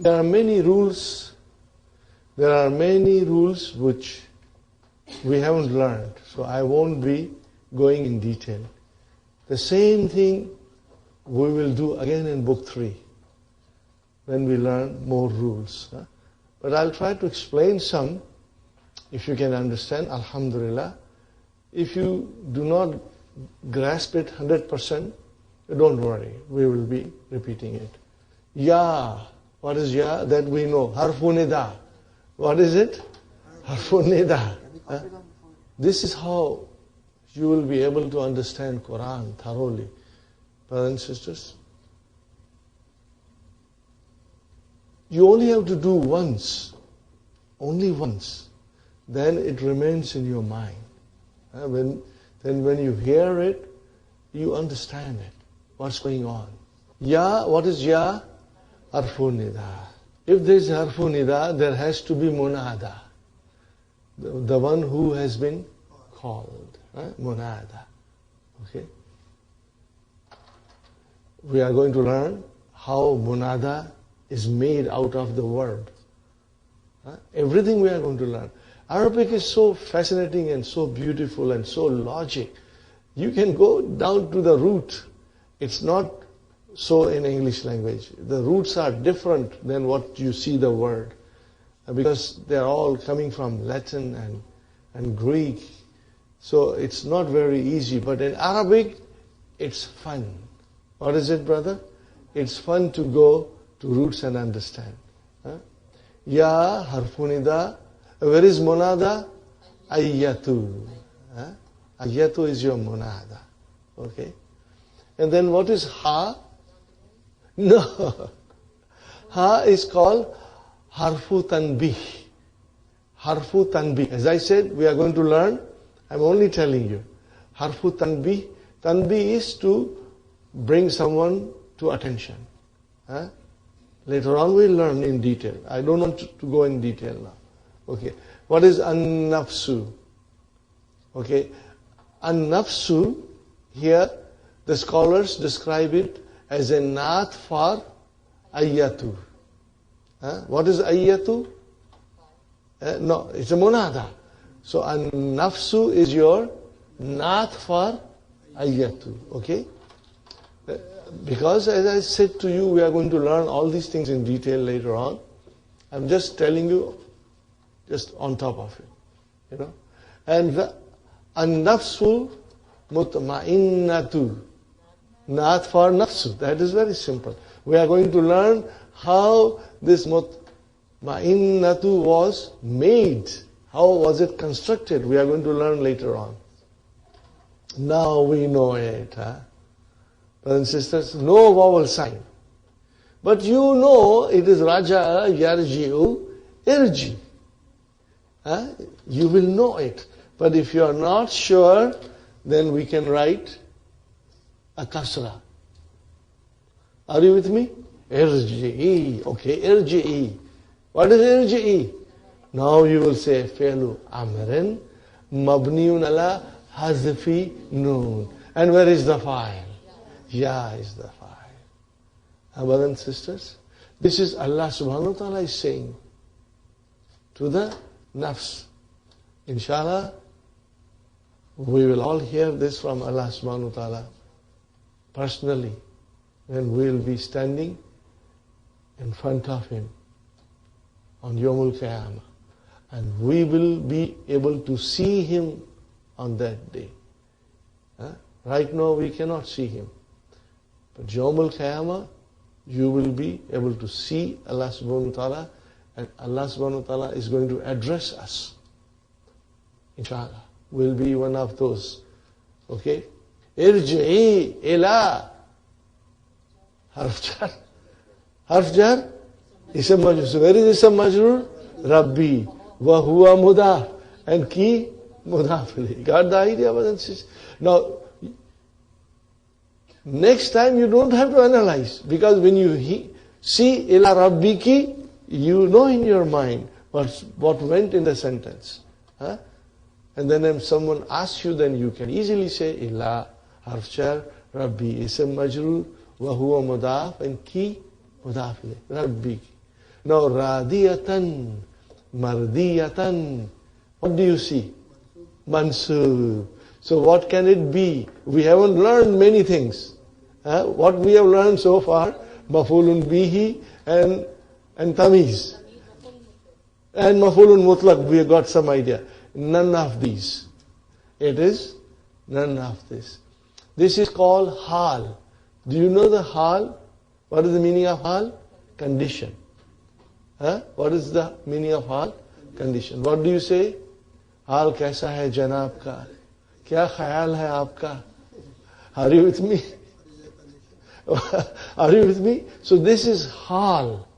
There are many rules. There are many rules which we haven't learned. So I won't be going in detail. The same thing we will do again in book 3 when we learn more rules. But I'll try to explain some. If you can understand, alhamdulillah. If you do not grasp it 100%, don't worry. We will be repeating it. Ya. What is ya? That we know. Harfu nida. What is it? Harfu nida. This is how you will be able to understand Qur'an thoroughly. Brothers and sisters, you only have to do once. Only once. Then it remains in your mind. Then when you hear it, you understand it. What's going on? Ya, what is ya? Harfu nida. If there is harfu nida, there has to be munada. The one who has been called. Munada. Okay? We are going to learn how munada is made out of the word. Everything we are going to learn. Arabic is so fascinating and so beautiful and so logic. You can go down to the root. It's not so in English language. The roots are different than what you see the word. Because they're all coming from Latin and Greek. So it's not very easy. But in Arabic, it's fun. What is it, brother? It's fun to go to roots and understand. Ya, harfunida. Where is munada? Ayyatu. Ayyatu is your munada. Okay? And then what is ha? No. Ha is called harfu tanbih. Harfu tanbih. As I said, we are going to learn. I'm only telling you. Harfu tanbih. Tanbih is to bring someone to attention. Later on we'll learn in detail. I don't want to go in detail now. Okay. What is an-nafsu? Okay. An-nafsu, here the scholars describe it as a naat for ayyatu. What is ayyatu? No, it's a munada. So an-nafsu is your naat for ayyatu. Okay? Because as I said to you, we are going to learn all these things in detail later on. I'm just telling you, just on top of it. You know? And the an-nafsu mutma'innatu. Naat for nafsu. That is very simple. We are going to learn how this mutma'innatu was made. How was it constructed? We are going to learn later on. Now we know it. Brothers and sisters, no vowel sign. But you know it is raja'a, yarji'u, irji. You will know it. But if you are not sure, then we can write a kasra. Are you with me? Irji'i. Okay, irji'i. What is irji'i? Now you will say fi'lu amrin mabniun ala hazfi noon. And where is the file? Ya is the file. Brothers and sisters, this is Allah subhanahu wa ta'ala is saying to the nafs. Inshallah, we will all hear this from Allah subhanahu wa ta'ala personally when we will be standing in front of Him on Yawmul Qiyamah. And we will be able to see Him on that day. Right now we cannot see Him. But Yawmul Qiyamah, you will be able to see Allah subhanahu wa ta'ala, and Allah subhanahu wa ta'ala is going to address us. Inshallah. We'll be one of those. Okay? Irji'i ila harf jar. Harf jar? Isam majrur. So where is Isam majrur? Rabbi. Wa huwa mudaf. And ki mudaf ilayhi. Got the idea, brothers and sisters? Now, next time you don't have to analyze, because when you see ila rabbiki, you know in your mind what went in the sentence. And then if someone asks you, then you can easily say ila harf jar, rabbi ism majrur, wa huwa mudaf, and ki mudaf ilayh, rabbiki. Now, radiyatan, mardiyatan. What do you see? Mansub. So what can it be? We haven't learned many things. What we have learned so far, mafulun bihi and tamiz. And mafulun mutlaq, we have got some idea. None of these. It is none of this. This is called hal. Do you know the hal? What is the meaning of hal? Condition. What is the meaning of hal? Condition. What do you say? हाल कैसा है जनाब का, क्या ख्याल है आपका? Are you with me? Are you with me? So this is hal.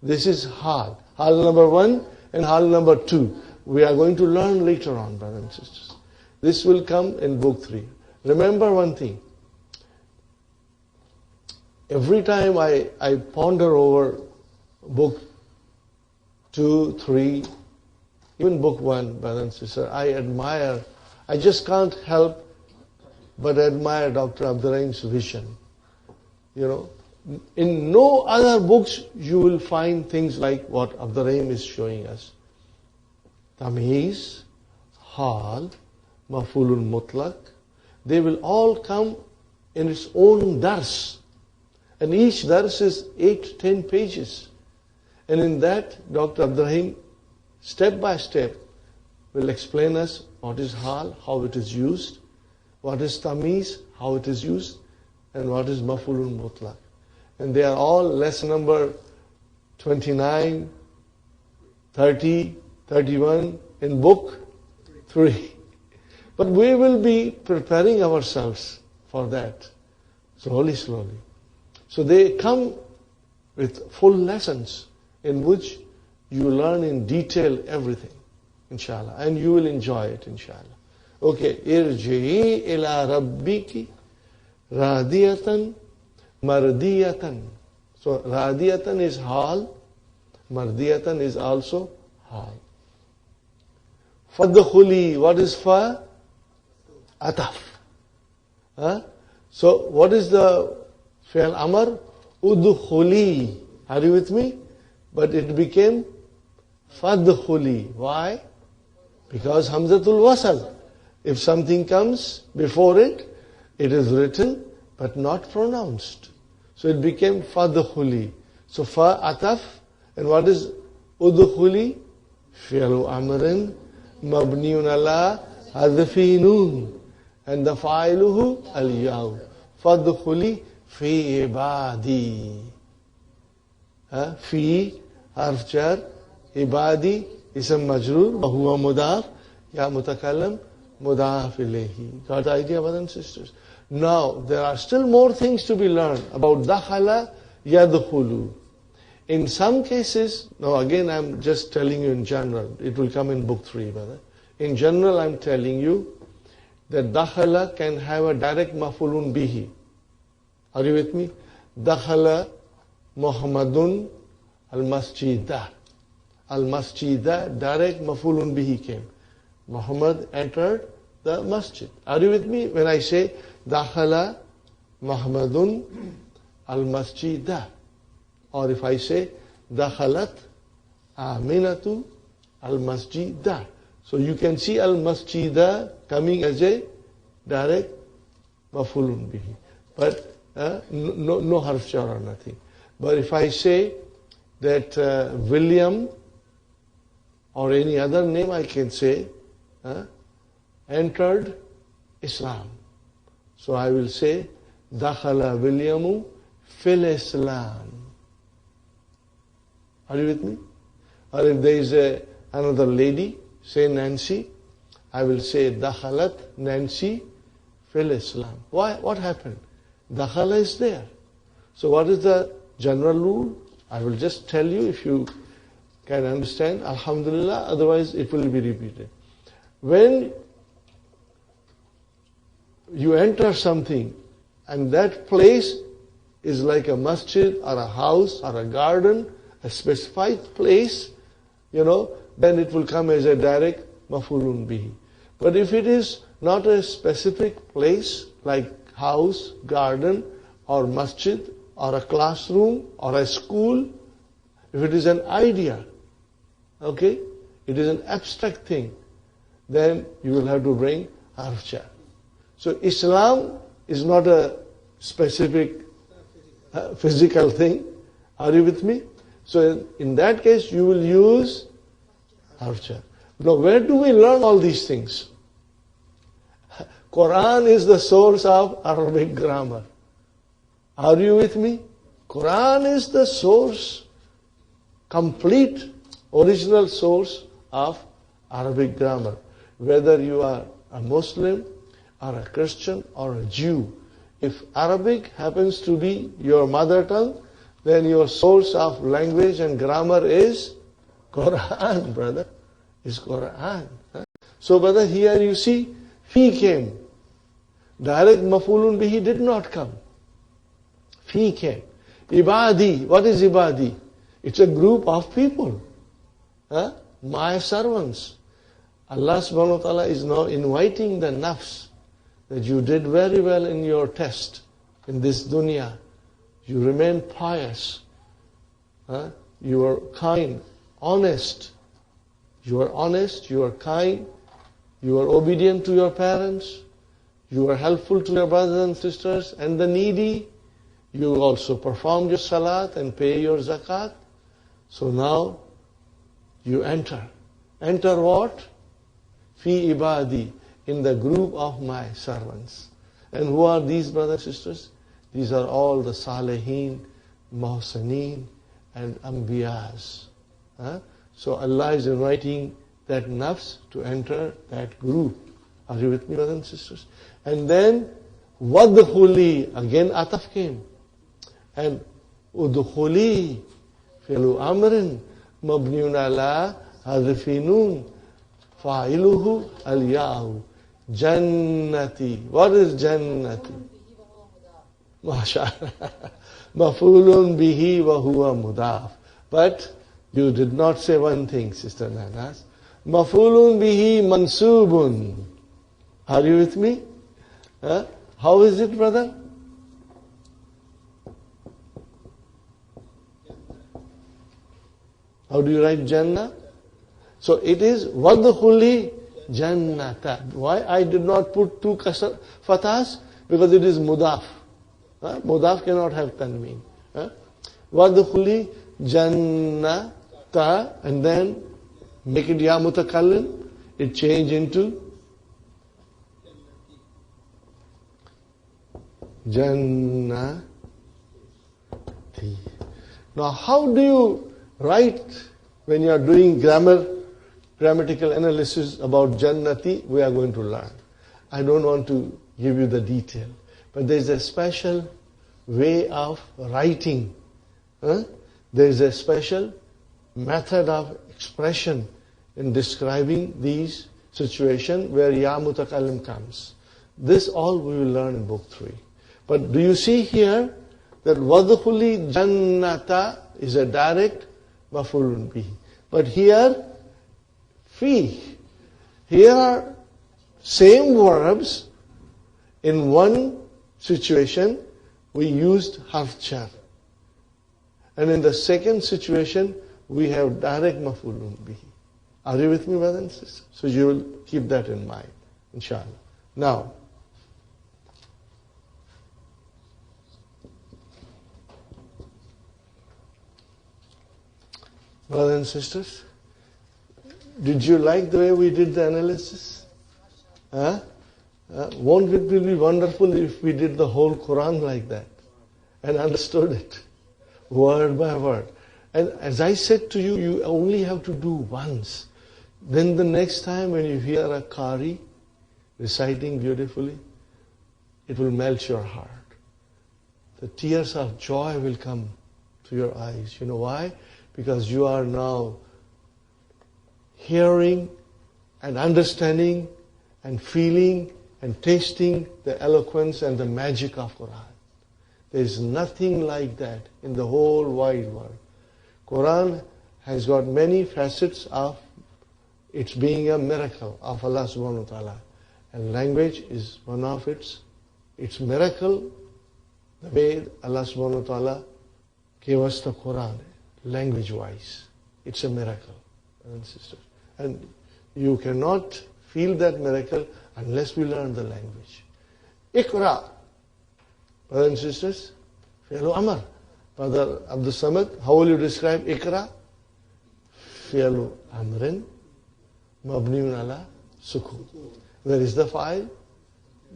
This is hal. Hal number 1 and hal number 2. We are going to learn later on, brothers and sisters. This will come in book 3. Remember one thing. Every time I ponder over book 2, 3, even book 1, brothers and sisters, I just can't help but admire Dr. Abdurrahim's vision. You know, in no other books you will find things like what Abdurrahim is showing us. Tamiz, hal, mafulun mutlaq, they will all come in its own dars. And each dars is 8-10 pages. And in that, Dr. Abdurrahim, step by step, will explain us what is hal, how it is used, what is tamiz, how it is used, and what is mafulun mutlaq. And they are all lesson number 29, 30, 31 in book 3. But we will be preparing ourselves for that, slowly. So they come with full lessons in which you learn in detail everything, inshallah. And you will enjoy it, inshallah. Okay, irji'i ila rabbiki radiyatan mardiyatan. So radiyatan is hal, mardiyatan is also hal. Fadkhuli, what is fa? Ataf. So what is the fi'al amr? Udkhuli. Are you with me? But it became fadkhuli. Why? Because hamzatul wasal. If something comes before it, it is written but not pronounced. So it became fadkhuli. So fa ataf, and what is udkhuli? Fi'lu amrin mabniun ala hadfi nun, and the fa'iluhu al-yaw. Fadkhuli fi ibadi. Fi harf jar, ibadi ism majroor, wa huwa mudaf, ya mutakallam mudaf ilayhi. Got the idea, brothers and sisters? Now, there are still more things to be learned about dakhala yadkhulu. In some cases, now again I'm just telling you in general, it will come in book 3, brother. In general, I'm telling you that dakhala can have a direct mafulun bihi. Are you with me? Dakhala Muhammadun al-masjidah. Al-masjidah, direct mafulun bihi came. Muhammad entered the masjid. Are you with me? When I say dakhala Muhammadun al-masjidah, or if I say dakhalat Aminatu al-masjidah. So you can see al-masjidah coming as a direct mafulun bihi. But no harf jar or nothing. But if I say that William or any other name, I can say entered Islam. So I will say dakhala Williamu fil Islam. Are you with me? Or if there is another lady, say Nancy, I will say dakhalat Nancy fil Islam. Why? What happened? Dakhala is there. So what is the general rule? I will just tell you if you can understand. Alhamdulillah, otherwise it will be repeated. When you enter something and that place is like a masjid or a house or a garden, a specified place, then it will come as a direct mafulun bihi. But if it is not a specific place like house, garden, or masjid, or a classroom, or a school, If it is an idea, okay, it is an abstract thing, then you will have to bring harf jar. So Islam is not a specific physical thing. Are you with me? So in that case, you will use harf jar. Now, where do we learn all these things? Qur'an is the source of Arabic grammar. Are you with me? Qur'an is the source, complete, original source of Arabic grammar. Whether you are a Muslim or a Christian or a Jew, if Arabic happens to be your mother tongue, then your source of language and grammar is Qur'an, brother. Is Qur'an. So, brother, here you see, fi came. Direct mafulun bihi did not come. Fi came. Ibadi. What is ibadi? It's a group of people. My servants. Allah subhanahu wa ta'ala is now inviting the nafs that you did very well in your test in this dunya. You remain pious. You are kind, honest. You are honest, you are kind, you are obedient to your parents, you are helpful to your brothers and sisters and the needy. You also perform your salat and pay your zakat. So now you enter. Enter what? Fi ibadi, in the group of my servants. And who are these brothers and sisters? These are all the Salihin, Muhsineen and Anbiyas. So Allah is inviting that nafs to enter that group. Are you with me, brothers and sisters? And then, wadkhuli, again ataf came. And udkhuli, fi'lu amrin, mabniun ala hadfi noon, fa'iluhu al-ya'u. Jannati. What is Jannati? MashaAllah. Mafulun bihi wa huwa mudaf. But you did not say one thing, Sister Nanas. Mafulun bihi mansubun. Are you with me? How is it, brother? How do you write Jannah? So it is wadkhuli jannata. Why I did not put two fathas? Because it is mudaf. Mudaf cannot have tanween. Wadkhuli jannata, and then make it ya mutakallim. It change into jannati. Now how do you write when you are doing grammatical analysis about jannati? We are going to learn. I don't want to give you the detail, but there is a special way of writing. There is a special method of expression in describing these situations where ya mutakallim comes. This all we will learn in book 3. But do you see here that wadkhuli jannata is a direct mafulun bihi. But here, fi. Here are same verbs. In one situation, we used harf jar. And in the second situation, we have direct mafulun bihi. Are you with me, brothers and sisters? So you will keep that in mind, inshallah. Now, brothers and sisters, did you like the way we did the analysis? Won't it be wonderful if we did the whole Qur'an like that and understood it word by word? And as I said to you, you only have to do once. Then the next time when you hear a qari reciting beautifully, it will melt your heart. The tears of joy will come to your eyes. You know why? Because you are now hearing and understanding and feeling and tasting the eloquence and the magic of Qur'an. There is nothing like that in the whole wide world. Qur'an has got many facets of its being a miracle of Allah subhanahu wa ta'ala. And language is one of its miracle, the way Allah subhanahu wa ta'ala gave us the Qur'an. language-wise. It's a miracle, brothers and sisters. And you cannot feel that miracle unless we learn the language. Iqra, brothers and sisters, fi'lu amr. Brother Abdul Samad, how will you describe Iqra? Fi'lu amrin, mabniun ala sukun. Where is the file?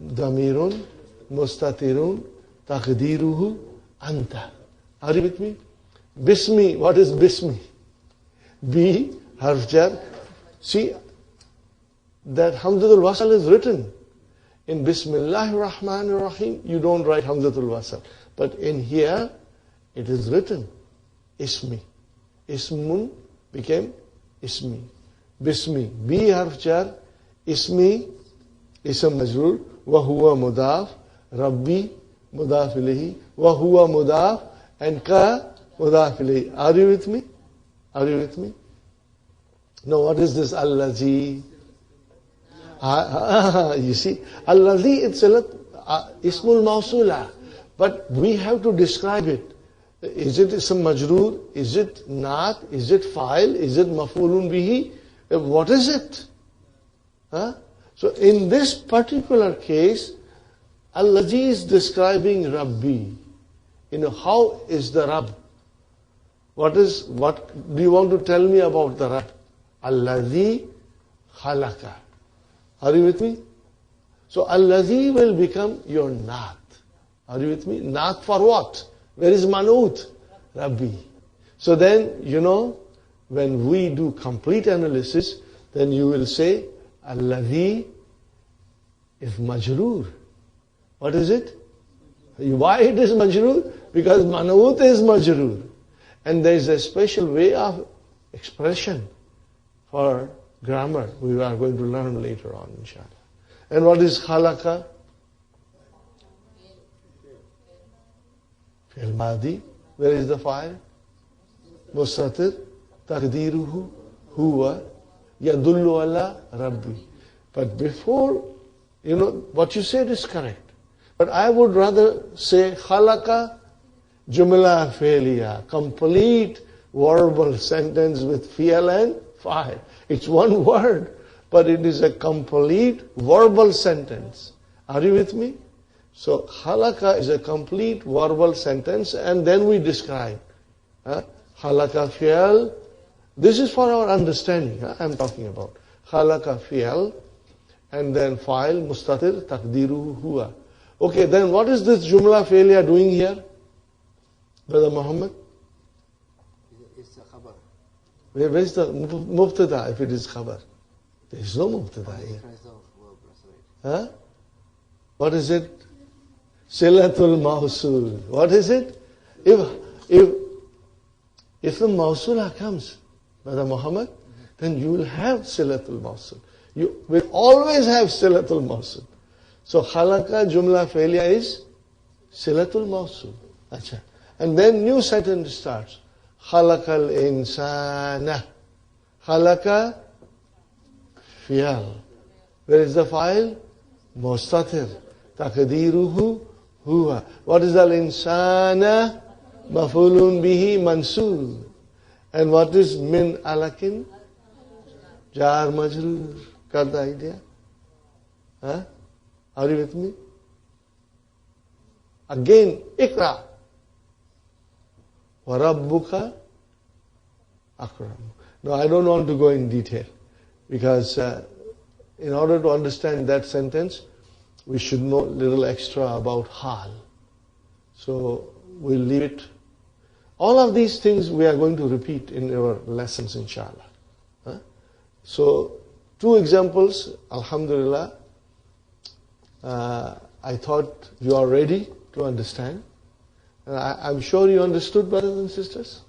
Damirun, mustatirun, taqdiruhu, anta. Are you with me? Bismi, what is Bismi? B, harf jar. See, that Hamzatul Wasal is written. In Bismillahir Rahmanir Rahim, you don't write Hamzatul Wasal. But in here, it is written, Ismi. Ismun became Ismi. Bismi, B harf jar, Ismi, Ism Majrur, wa huwa mudaf, Rabbi, mudaf ilayhi, wa huwa mudaf, and ka, mudaf ilayhi. Are you with me? Are you with me? Now what is this Allazi? You see, Allazi itself, Ismul Mawsula. But we have to describe it. Is it Ism Majroor? Is it Naat? Is it Fa'il? Is it Maf'ulun Bihi? What is it? So in this particular case, Allazi is describing Rabbi. How is the Rabb? What do you want to tell me about the Rabb? Allazi khalaka. Are you with me? So Allazi will become your Naat. Are you with me? Naat for what? Where is Manut? Rabbi. So then, when we do complete analysis, then you will say, Allazi is Majroor. What is it? Why it is Majroor? Because Manut is Majroor. And there is a special way of expression for grammar we are going to learn later on, inshallah. And what is khalaqa? Fi'l Madi. Where is the file? Mustatir. Taqdiruhu. Huwa. Yadullu ala Rabbi. But before, what you said is correct. But I would rather say khalaqa jumla fi'liya. Complete verbal sentence with fi'al and fa'il. It's one word, but it is a complete verbal sentence. Are you with me? So, khalaqa is a complete verbal sentence, and then we describe. Khalaqa fi'al. This is for our understanding, I'm talking about. Khalaqa fi'al, and then fa'il, mustatir, taqdiruhu huwa. Okay, then what is this jumla fi'liya doing here? Brother Muhammad? It's a khabar. Where is the mubtada if it is khabar? There is no mubtada here. What is it? Silatul Mawsul. What is it? If the Mawsula comes, Brother Muhammad, then you will have Silatul Mawsul. You will always have Silatul Mawsul. So khalaqa jumla fi'liya is Silatul Mawsul. Achha. And then new sentence starts. Khalaqal insana. Khalaqa fi'al. Where is the file? Mustatir. Taqdiruhu huwa. What is al insana? Maf'ulun bihi mansub. And what is min alakin? Jar majrur. Got the idea? Are you with me? Again, ikra. وَرَبُّكَ أَكْرَمُ. Now, I don't want to go in detail because in order to understand that sentence, we should know a little extra about hal. So, we'll leave it. All of these things we are going to repeat in our lessons, inshallah. So, two examples, alhamdulillah. I thought you are ready to understand. I'm sure you understood, brothers and sisters.